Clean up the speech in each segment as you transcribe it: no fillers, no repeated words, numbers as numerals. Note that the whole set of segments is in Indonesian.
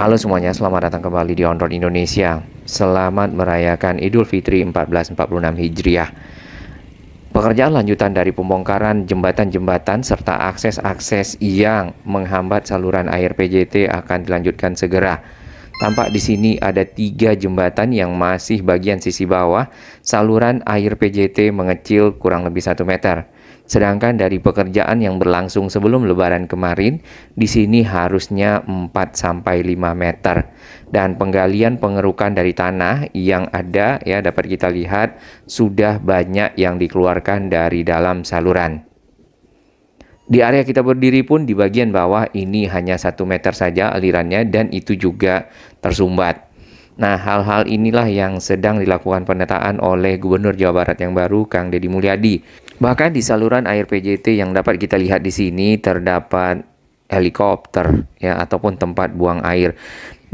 Halo semuanya, selamat datang kembali di On Road Indonesia. Selamat merayakan Idul Fitri 1446 Hijriah. Pekerjaan lanjutan dari pembongkaran jembatan-jembatan serta akses-akses yang menghambat saluran air PJT akan dilanjutkan segera. Tampak di sini ada 3 jembatan yang masih bagian sisi bawah, saluran air PJT mengecil kurang lebih 1 meter. Sedangkan dari pekerjaan yang berlangsung sebelum Lebaran kemarin, di sini harusnya 4-5 meter. Dan penggalian pengerukan dari tanah yang ada ya dapat kita lihat sudah banyak yang dikeluarkan dari dalam saluran. Di area kita berdiri pun di bagian bawah ini hanya 1 meter saja alirannya dan itu juga tersumbat. Nah, hal-hal inilah yang sedang dilakukan penataan oleh Gubernur Jawa Barat yang baru, Kang Deddy Mulyadi. Bahkan di saluran air PJT yang dapat kita lihat di sini terdapat helikopter ya ataupun tempat buang air.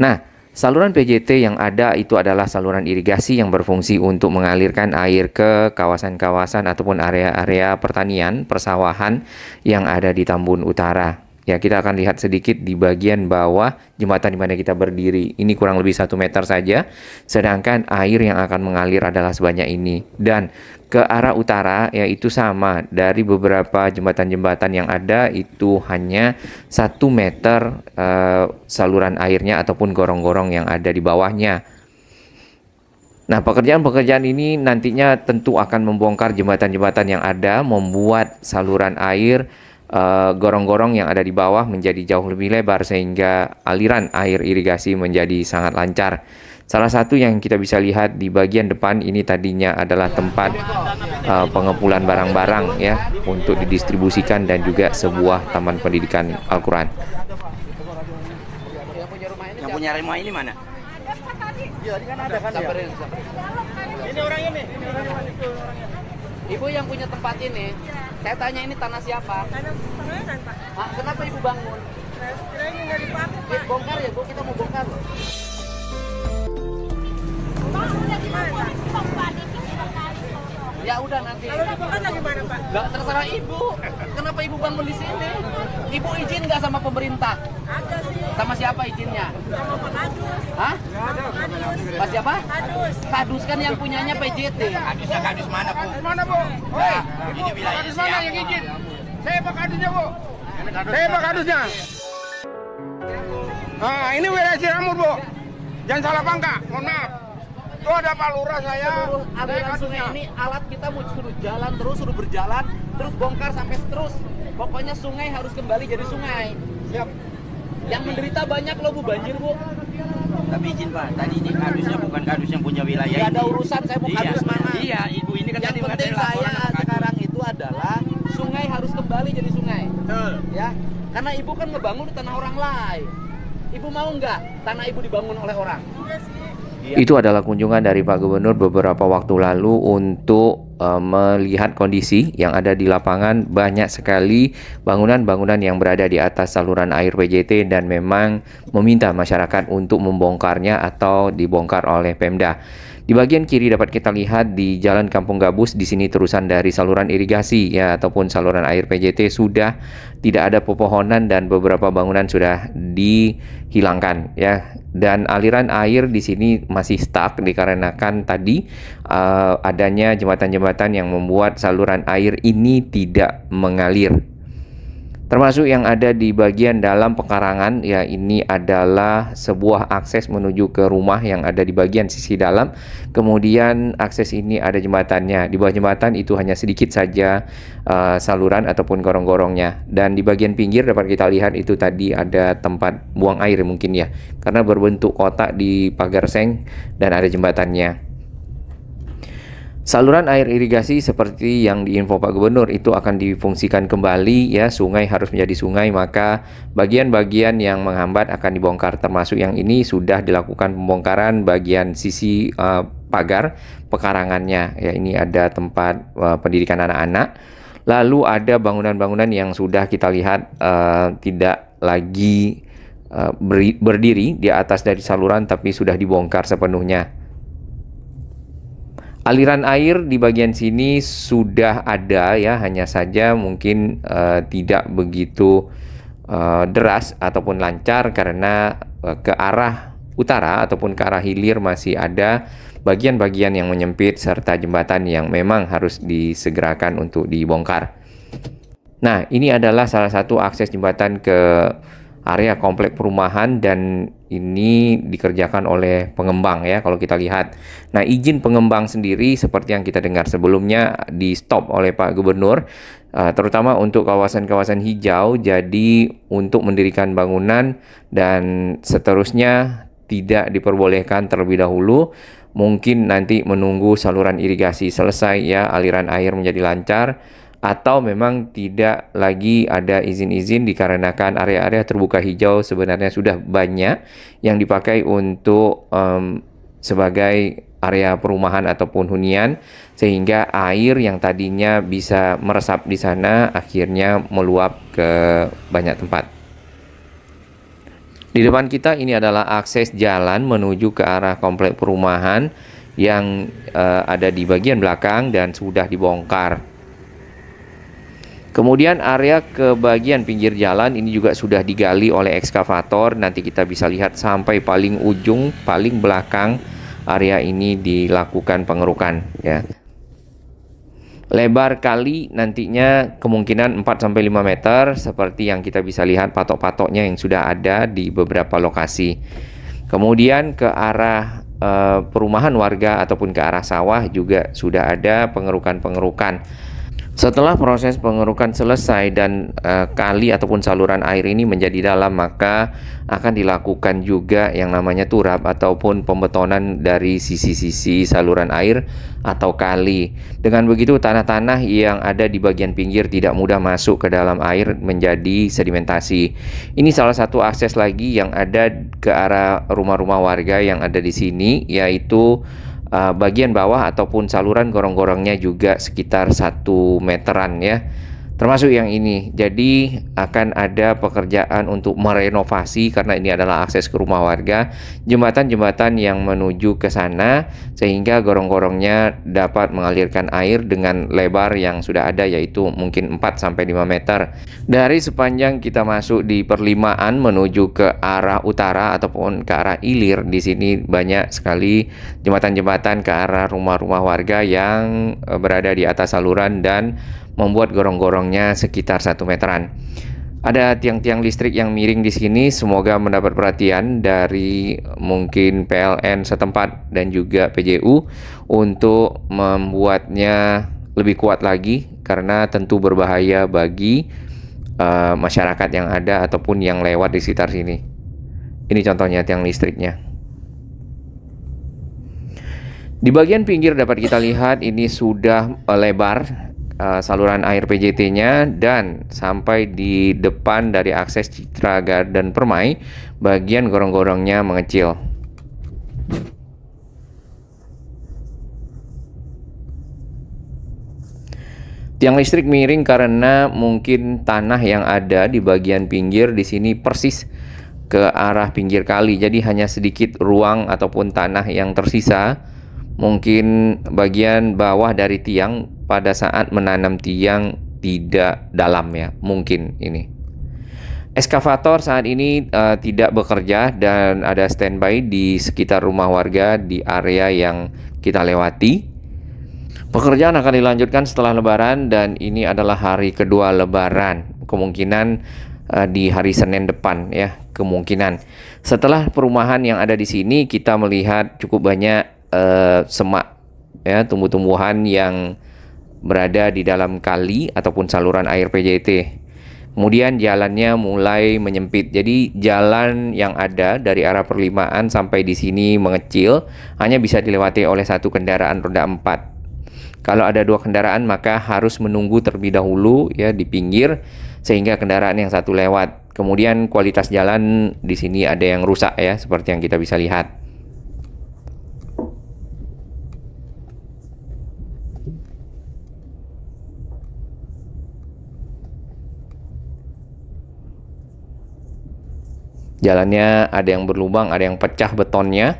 Nah, saluran PJT yang ada itu adalah saluran irigasi yang berfungsi untuk mengalirkan air ke kawasan-kawasan ataupun area-area pertanian, persawahan yang ada di Tambun Utara. Ya, kita akan lihat sedikit di bagian bawah jembatan di mana kita berdiri. Ini kurang lebih 1 meter saja, sedangkan air yang akan mengalir adalah sebanyak ini. Dan ke arah utara, yaitu sama dari beberapa jembatan-jembatan yang ada, itu hanya 1 meter saluran airnya ataupun gorong-gorong yang ada di bawahnya. Nah, pekerjaan-pekerjaan ini nantinya tentu akan membongkar jembatan-jembatan yang ada, membuat saluran air gorong-gorong yang ada di bawah menjadi jauh lebih lebar sehingga aliran air irigasi menjadi sangat lancar. Salah satu yang kita bisa lihat di bagian depan ini tadinya adalah tempat pengepulkan barang-barang ya untuk didistribusikan dan juga sebuah taman pendidikan Al-Quran. Yang punya rumah ini mana? Iya, kan ada kan ya? Ini orangnya nih. Ibu yang punya tempat ini, saya tanya ini tanah siapa? Tanah pengelolaan, Pak. Ah, kenapa ibu bangun? Kirain nggak dipakai, Pak. Bongkar ya bu, kita mau bongkar loh. Ya udah nanti. Kalau dibongkar lagi mana, Pak? Nggak terserah ibu. Kenapa ibu bangun di sini? Ibu izin nggak sama pemerintah? Ada sih. Sama siapa izinnya? Sama Pak Kadus. Hah? Kadus. Pak siapa? Kadus. Kadus kan yang punyanya PJT. Kadus mana, Bu? Mana, Bu? Hei, Ini wilayah kadus mana siapa? yang izin? Saya Pak Kadusnya, Bu. Saya Pak Kadusnya. Nah, ini wilayah Ciramur, Bu. Jangan salah pangka, mohon maaf. Itu ada Pak Lurah saya. Seluruh Saya aliran sungai kadusnya. ini alat kita mau suruh jalan terus, suruh berjalan, terus bongkar sampai terus. Pokoknya sungai harus kembali jadi sungai. Siap. Yang menderita banyak loh bu, banjir bu. Tapi izin Pak, tadi ini kadusnya bukan kadus yang punya wilayah Gak ada ini. urusan, saya mau kadus mana. Iya, ibu ini kan Yang tadi penting katanya laporan saya sama kadus. sekarang itu adalah sungai harus kembali jadi sungai. Betul. Ya, karena ibu kan ngebangun di tanah orang lain. Ibu mau nggak tanah ibu dibangun oleh orang? Iya sih. Itu adalah kunjungan dari Pak Gubernur beberapa waktu lalu untuk melihat kondisi yang ada di lapangan. Banyak sekali bangunan-bangunan yang berada di atas saluran air PJT dan memang meminta masyarakat untuk membongkarnya atau dibongkar oleh Pemda. Di bagian kiri dapat kita lihat di Jalan Kampung Gabus, di sini terusan dari saluran irigasi ya ataupun saluran air PJT sudah tidak ada pepohonan dan beberapa bangunan sudah dihilangkan ya. Dan aliran air di sini masih stuck dikarenakan tadi adanya jembatan-jembatan yang membuat saluran air ini tidak mengalir. Termasuk yang ada di bagian dalam pekarangan, ya ini adalah sebuah akses menuju ke rumah yang ada di bagian sisi dalam. Kemudian akses ini ada jembatannya. Di bawah jembatan itu hanya sedikit saja saluran ataupun gorong-gorongnya. Dan di bagian pinggir dapat kita lihat itu tadi ada tempat buang air mungkin ya. Karena berbentuk kotak di pagar seng dan ada jembatannya. Saluran air irigasi seperti yang diinfo Pak Gubernur itu akan difungsikan kembali ya, sungai harus menjadi sungai, maka bagian-bagian yang menghambat akan dibongkar, termasuk yang ini sudah dilakukan pembongkaran bagian sisi pagar pekarangannya ya. Ini ada tempat pendidikan anak-anak, lalu ada bangunan-bangunan yang sudah kita lihat tidak lagi berdiri di atas dari saluran tapi sudah dibongkar sepenuhnya. Aliran air di bagian sini sudah ada ya, hanya saja mungkin tidak begitu deras ataupun lancar karena ke arah utara ataupun ke arah hilir masih ada bagian-bagian yang menyempit serta jembatan yang memang harus disegerakan untuk dibongkar. Nah, ini adalah salah satu akses jembatan ke area komplek perumahan dan ini dikerjakan oleh pengembang ya kalau kita lihat. Nah, izin pengembang sendiri seperti yang kita dengar sebelumnya di stop oleh Pak Gubernur, terutama untuk kawasan-kawasan hijau. Jadi untuk mendirikan bangunan dan seterusnya tidak diperbolehkan terlebih dahulu. Mungkin nanti menunggu saluran irigasi selesai ya, aliran air menjadi lancar, atau memang tidak lagi ada izin-izin dikarenakan area-area terbuka hijau sebenarnya sudah banyak yang dipakai untuk sebagai area perumahan ataupun hunian, sehingga air yang tadinya bisa meresap di sana akhirnya meluap ke banyak tempat. Di depan kita ini adalah akses jalan menuju ke arah komplek perumahan yang ada di bagian belakang dan sudah dibongkar. Kemudian area ke bagian pinggir jalan ini juga sudah digali oleh ekskavator. Nanti kita bisa lihat sampai paling ujung, paling belakang area ini dilakukan pengerukan ya. Lebar kali nantinya kemungkinan 4-5 meter seperti yang kita bisa lihat patok-patoknya yang sudah ada di beberapa lokasi. Kemudian ke arah perumahan warga ataupun ke arah sawah juga sudah ada pengerukan-pengerukan. Setelah proses pengerukan selesai dan kali ataupun saluran air ini menjadi dalam, maka akan dilakukan juga yang namanya turap ataupun pembetonan dari sisi-sisi saluran air atau kali. Dengan begitu tanah-tanah yang ada di bagian pinggir tidak mudah masuk ke dalam air menjadi sedimentasi. Ini salah satu akses lagi yang ada ke arah rumah-rumah warga yang ada di sini, yaitu bagian bawah ataupun saluran gorong-gorongnya juga sekitar 1 meteran ya, termasuk yang ini. Jadi akan ada pekerjaan untuk merenovasi karena ini adalah akses ke rumah warga, jembatan-jembatan yang menuju ke sana sehingga gorong-gorongnya dapat mengalirkan air dengan lebar yang sudah ada, yaitu mungkin 4-5 meter. Dari sepanjang kita masuk di perlimaan menuju ke arah utara ataupun ke arah ilir, di sini banyak sekali jembatan-jembatan ke arah rumah-rumah warga yang berada di atas saluran dan membuat gorong-gorongnya sekitar 1 meteran. Ada tiang-tiang listrik yang miring di sini, semoga mendapat perhatian dari mungkin PLN setempat dan juga PJU untuk membuatnya lebih kuat lagi karena tentu berbahaya bagi masyarakat yang ada ataupun yang lewat di sekitar sini. Ini contohnya tiang listriknya. Di bagian pinggir dapat kita lihat ini sudah lebar saluran air PJT-nya dan sampai di depan dari akses Citra Garden Permai, bagian gorong-gorongnya mengecil. Tiang listrik miring karena mungkin tanah yang ada di bagian pinggir di sini persis ke arah pinggir kali, jadi hanya sedikit ruang ataupun tanah yang tersisa. Mungkin bagian bawah dari tiang pada saat menanam tiang tidak dalam ya, mungkin ini. Ekskavator saat ini tidak bekerja dan ada standby di sekitar rumah warga di area yang kita lewati. Pekerjaan akan dilanjutkan setelah Lebaran dan ini adalah hari kedua Lebaran, kemungkinan di hari Senin depan ya, kemungkinan. Setelah perumahan yang ada di sini kita melihat cukup banyak semak ya, tumbuh-tumbuhan yang berada di dalam kali ataupun saluran air PJT. Kemudian jalannya mulai menyempit. Jadi jalan yang ada dari arah perlimaan sampai di sini mengecil, hanya bisa dilewati oleh satu kendaraan roda 4. Kalau ada 2 kendaraan maka harus menunggu terlebih dahulu ya di pinggir sehingga kendaraan yang satu lewat. Kemudian kualitas jalan di sini ada yang rusak ya, seperti yang kita bisa lihat. Jalannya ada yang berlubang, ada yang pecah betonnya.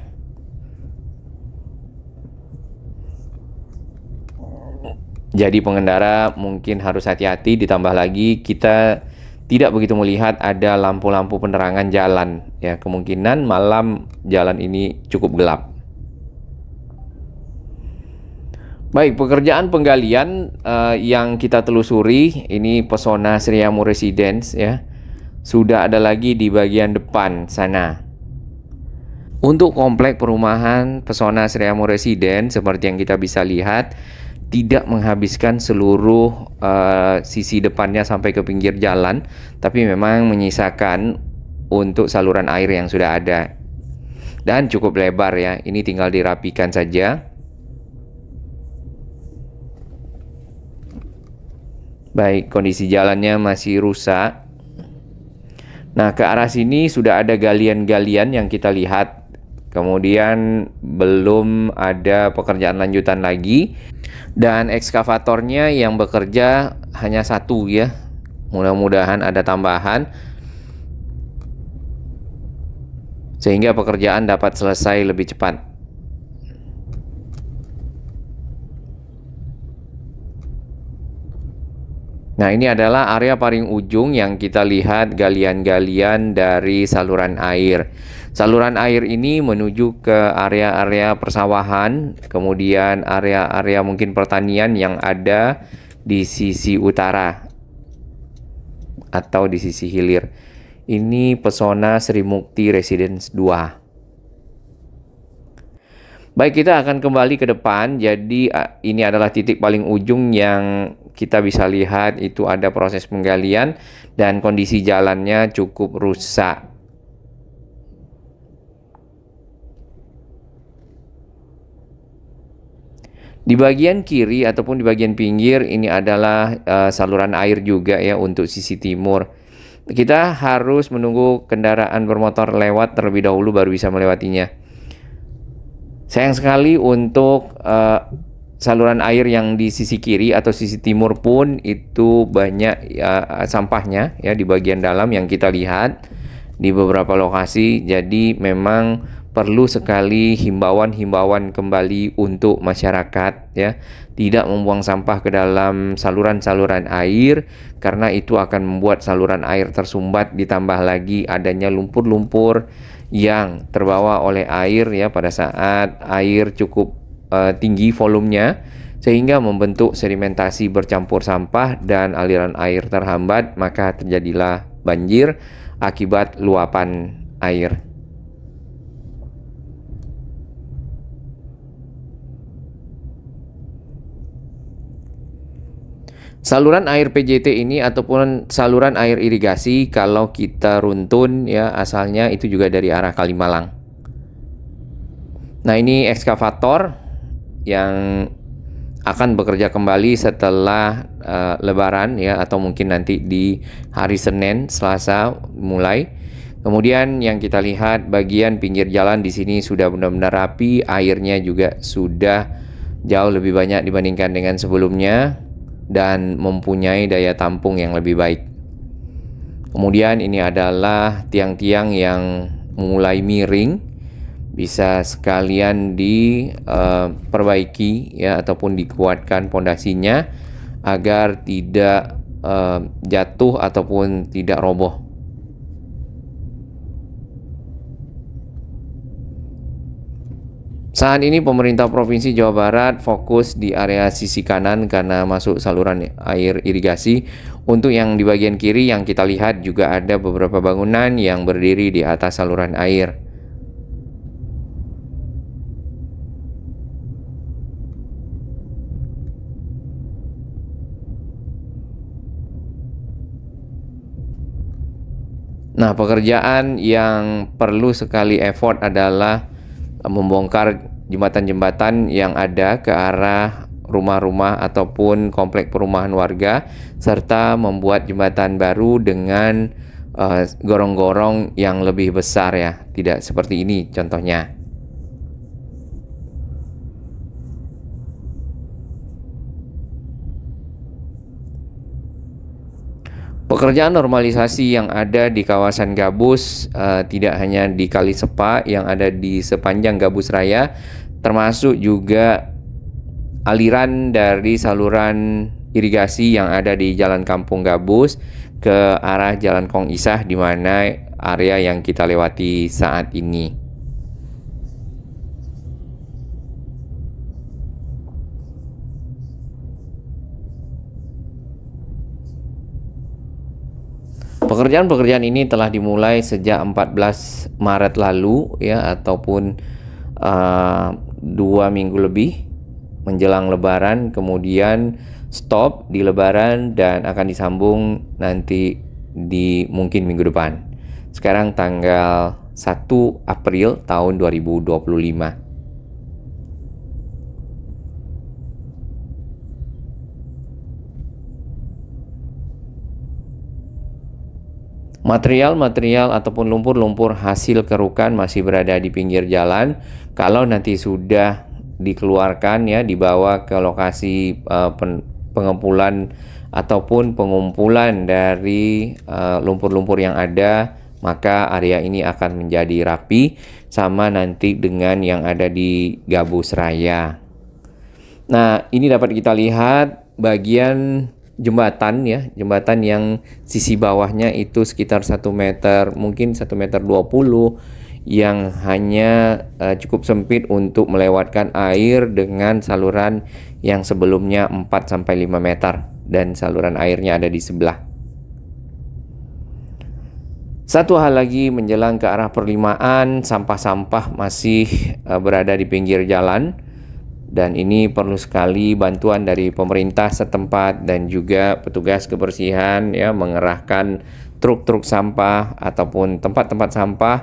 Jadi pengendara mungkin harus hati-hati, ditambah lagi kita tidak begitu melihat ada lampu-lampu penerangan jalan. Ya, kemungkinan malam jalan ini cukup gelap. Baik, pekerjaan penggalian yang kita telusuri ini Pesona Sriamur Residence ya. Sudah ada lagi di bagian depan sana. Untuk komplek perumahan Pesona Sriamur Residence seperti yang kita bisa lihat tidak menghabiskan seluruh sisi depannya sampai ke pinggir jalan, tapi memang menyisakan untuk saluran air yang sudah ada. Dan cukup lebar ya, ini tinggal dirapikan saja. Baik, kondisi jalannya masih rusak. Nah, ke arah sini sudah ada galian-galian yang kita lihat. Kemudian belum ada pekerjaan lanjutan lagi. Dan ekskavatornya yang bekerja hanya satu ya. Mudah-mudahan ada tambahan sehingga pekerjaan dapat selesai lebih cepat. Nah, ini adalah area paling ujung yang kita lihat galian-galian dari saluran air. Saluran air ini menuju ke area-area persawahan, kemudian area-area mungkin pertanian yang ada di sisi utara atau di sisi hilir. Ini Pesona Sri Mukti Residence 2. Baik, kita akan kembali ke depan. Jadi ini adalah titik paling ujung yang kita bisa lihat itu ada proses penggalian dan kondisi jalannya cukup rusak. Di bagian kiri ataupun di bagian pinggir ini adalah saluran air juga ya untuk sisi timur. Kita harus menunggu kendaraan bermotor lewat terlebih dahulu baru bisa melewatinya. Sayang sekali untuk saluran air yang di sisi kiri atau sisi timur pun itu banyak sampahnya ya di bagian dalam yang kita lihat di beberapa lokasi. Jadi memang perlu sekali himbauan-himbauan kembali untuk masyarakat ya, tidak membuang sampah ke dalam saluran-saluran air karena itu akan membuat saluran air tersumbat, ditambah lagi adanya lumpur-lumpur yang terbawa oleh air ya pada saat air cukup tinggi volumenya sehingga membentuk sedimentasi bercampur sampah dan aliran air terhambat, maka terjadilah banjir akibat luapan air. Saluran air PJT ini ataupun saluran air irigasi kalau kita runtun ya asalnya itu juga dari arah Kalimalang. Nah, ini ekskavator yang akan bekerja kembali setelah Lebaran ya atau mungkin nanti di hari Senin, Selasa mulai. Kemudian yang kita lihat bagian pinggir jalan di sini sudah benar-benar rapi, airnya juga sudah jauh lebih banyak dibandingkan dengan sebelumnya dan mempunyai daya tampung yang lebih baik. Kemudian ini adalah tiang-tiang yang mulai miring, bisa sekalian diperbaiki ya ataupun dikuatkan pondasinya agar tidak jatuh ataupun tidak roboh. Saat ini pemerintah Provinsi Jawa Barat fokus di area sisi kanan karena masuk saluran air irigasi. Untuk yang di bagian kiri yang kita lihat juga ada beberapa bangunan yang berdiri di atas saluran air. Nah, pekerjaan yang perlu sekali effort adalah membongkar jembatan-jembatan yang ada ke arah rumah-rumah ataupun komplek perumahan warga serta membuat jembatan baru dengan gorong-gorong yang lebih besar ya, tidak seperti ini contohnya. Pekerjaan normalisasi yang ada di kawasan Gabus tidak hanya di Kali Sepa yang ada di sepanjang Gabus Raya, termasuk juga aliran dari saluran irigasi yang ada di Jalan Kampung Gabus. ke arah Jalan Kong Isah, di mana area yang kita lewati saat ini. Pekerjaan-pekerjaan ini telah dimulai sejak 14 Maret lalu ya, ataupun 2 minggu lebih menjelang Lebaran, kemudian stop di Lebaran dan akan disambung nanti di mungkin minggu depan. Sekarang tanggal 1 April tahun 2025. Material-material ataupun lumpur-lumpur hasil kerukan masih berada di pinggir jalan. Kalau nanti sudah dikeluarkan ya, dibawa ke lokasi pengumpulan ataupun pengumpulan dari lumpur-lumpur yang ada, maka area ini akan menjadi rapi sama nanti dengan yang ada di Gabus Raya. Nah, ini dapat kita lihat bagian jembatan ya, jembatan yang sisi bawahnya itu sekitar 1 meter, mungkin 1,20 meter, yang hanya cukup sempit untuk melewatkan air dengan saluran yang sebelumnya 4-5 meter dan saluran airnya ada di sebelah. Satu hal lagi, menjelang ke arah perlimaan, sampah-sampah masih berada di pinggir jalan. Dan ini perlu sekali bantuan dari pemerintah setempat dan juga petugas kebersihan ya, mengerahkan truk-truk sampah ataupun tempat-tempat sampah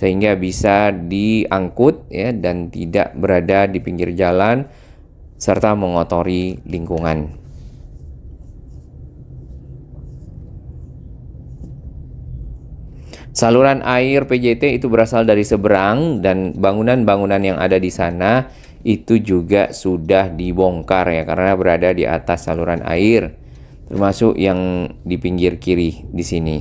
sehingga bisa diangkut ya, dan tidak berada di pinggir jalan serta mengotori lingkungan. Saluran air PJT itu berasal dari seberang dan bangunan-bangunan yang ada di sana itu juga sudah dibongkar ya, karena berada di atas saluran air, termasuk yang di pinggir kiri di sini.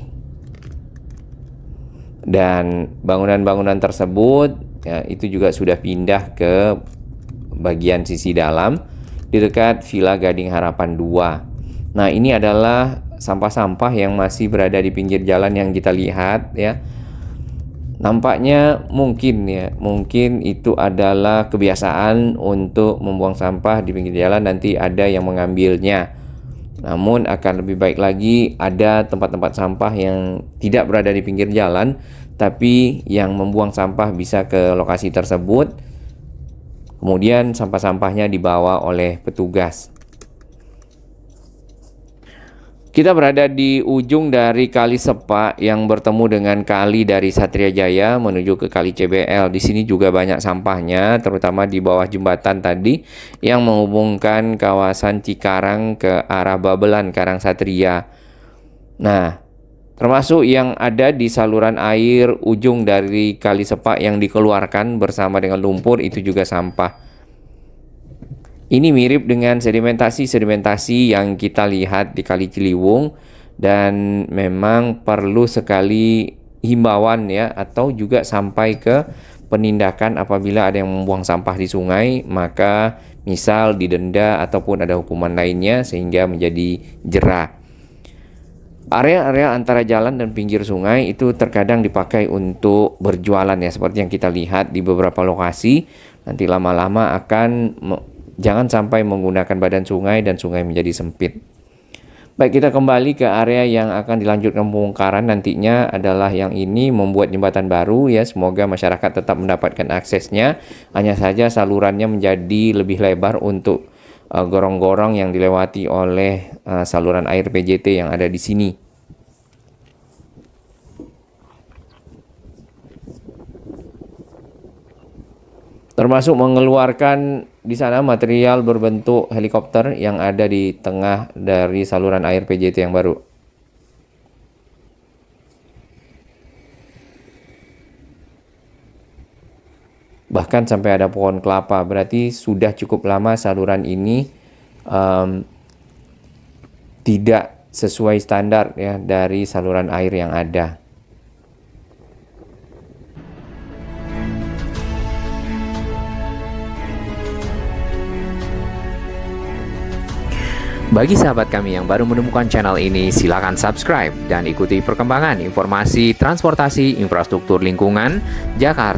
Dan bangunan-bangunan tersebut ya, itu juga sudah pindah ke bagian sisi dalam di dekat Villa Gading Harapan 2. Nah, ini adalah sampah-sampah yang masih berada di pinggir jalan yang kita lihat ya. Nampaknya mungkin itu adalah kebiasaan untuk membuang sampah di pinggir jalan, nanti ada yang mengambilnya. Namun akan lebih baik lagi ada tempat-tempat sampah yang tidak berada di pinggir jalan, tapi yang membuang sampah bisa ke lokasi tersebut. Kemudian sampah-sampahnya dibawa oleh petugas. Kita berada di ujung dari Kali Sepak yang bertemu dengan kali dari Satria Jaya menuju ke Kali CBL. Di sini juga banyak sampahnya, terutama di bawah jembatan tadi yang menghubungkan kawasan Cikarang ke arah Babelan, Karang Satria. Nah, termasuk yang ada di saluran air ujung dari Kali Sepak yang dikeluarkan bersama dengan lumpur itu juga sampah. Ini mirip dengan sedimentasi yang kita lihat di Kali Ciliwung, dan memang perlu sekali himbauan ya, atau juga sampai ke penindakan apabila ada yang membuang sampah di sungai, maka misal didenda ataupun ada hukuman lainnya sehingga menjadi jera. Area-area antara jalan dan pinggir sungai itu terkadang dipakai untuk berjualan ya, seperti yang kita lihat di beberapa lokasi. Nanti lama-lama jangan sampai menggunakan badan sungai dan sungai menjadi sempit. Baik, kita kembali ke area yang akan dilanjutkan pembongkaran nantinya adalah yang ini, membuat jembatan baru ya. Semoga masyarakat tetap mendapatkan aksesnya. Hanya saja salurannya menjadi lebih lebar untuk gorong-gorong yang dilewati oleh saluran air PJT yang ada di sini. Termasuk mengeluarkan di sana material berbentuk helikopter yang ada di tengah dari saluran air PJT yang baru. Bahkan sampai ada pohon kelapa, berarti sudah cukup lama saluran ini tidak sesuai standar ya dari saluran air yang ada. Bagi sahabat kami yang baru menemukan channel ini, silakan subscribe dan ikuti perkembangan informasi transportasi infrastruktur lingkungan Jakarta.